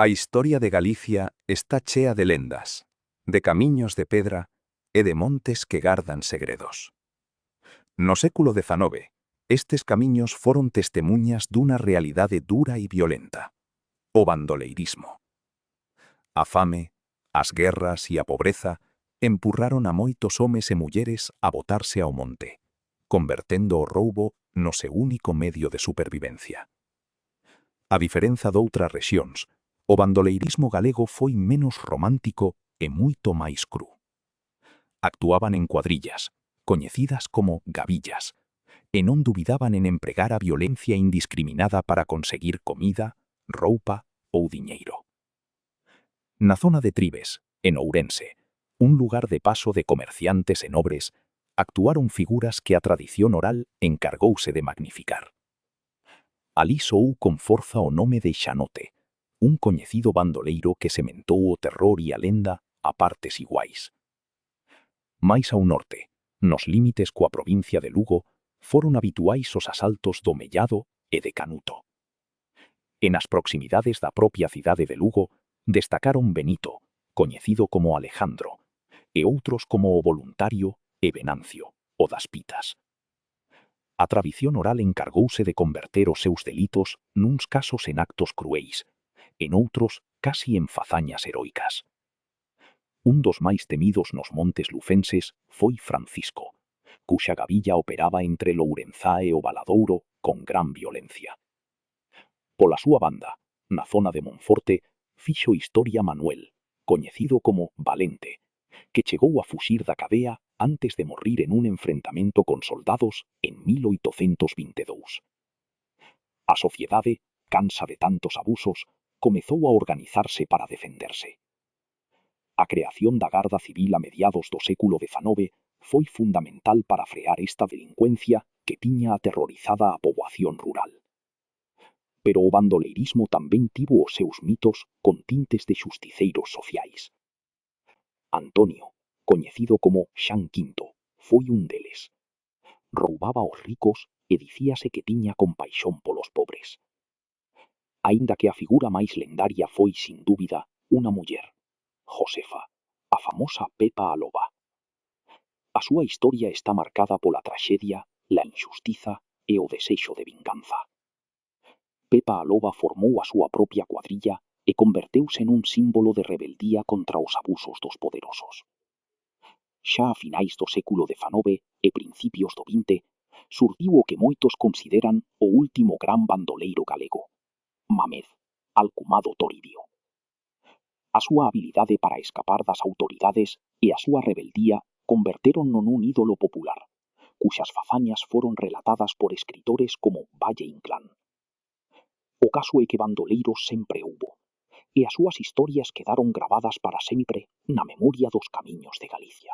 A historia de Galicia está chea de lendas, de camiños de pedra e de montes que gardan segredos. No século XIX, estes camiños foron testemuñas dunha realidade dura e violenta: o bandoleirismo. A fame, as guerras e a pobreza empurraron a moitos homes e mulleres a botarse ao monte, convertendo o roubo no seu único medio de supervivencia. A diferenza doutras rexións, o bandoleirismo galego foi menos romántico e moito máis cru. Actuaban en cuadrillas, coñecidas como gavillas, e non dubidaban en empregar a violencia indiscriminada para conseguir comida, roupa ou diñeiro. Na zona de Tribes, en Ourense, un lugar de paso de comerciantes e nobres, actuaron figuras que a tradición oral encargouse de magnificar. Alí soou con forza o nome de Xanote, un coñecido bandoleiro que sementou o terror e a lenda a partes iguais. Mais ao norte, nos límites coa provincia de Lugo, foron habituais os asaltos do Mellado e de Canuto. E nas proximidades da propia cidade de Lugo, destacaron Benito, coñecido como Alejandro, e outros como o Voluntario e Venancio, o das Pitas. A tradición oral encargouse de converter os seus delitos nuns casos en actos cruéis, en outros casi en fazañas heroicas. Un dos máis temidos nos montes lufenses foi Francisco, cuxa gavilla operaba entre Lourenzá e o Valadouro con gran violencia. Pola súa banda, na zona de Monforte, fixo historia Manuel, coñecido como Valente, que chegou a fuxir da cadea antes de morrir en un enfrentamento con soldados en 1822. A sociedade, cansa de tantos abusos, comezou a organizarse para defenderse. A creación da Garda Civil a mediados do século XIX foi fundamental para frear esta delincuencia que tiña aterrorizada a poboación rural. Pero o bandoleirismo tamén tivo os seus mitos con tintes de xusticeiros sociais. Antonio, coñecido como Xan Quinto, foi un deles. Roubaba aos ricos e dicíase que tiña compaixón polos pobres. Aínda que a figura máis lendaria foi, sin dúbida, unha muller, Josefa, a famosa Pepa a Loba. A súa historia está marcada pola traxedia, la inxustiza e o desexo de vinganza. Pepa a Loba formou a súa propia cuadrilla e converteuse nun símbolo de rebeldía contra os abusos dos poderosos. Xa a finais do século XIX e principios do XX, surdiu o que moitos consideran o último gran bandoleiro galego, Mamed, alcumado Toribio. A súa habilidade para escapar das autoridades e a súa rebeldía convertérono nun ídolo popular, cuxas fazañas foron relatadas por escritores como Valle Inclán. O caso é que bandoleiros sempre houbo, e as súas historias quedaron gravadas para sempre na memoria dos camiños de Galicia.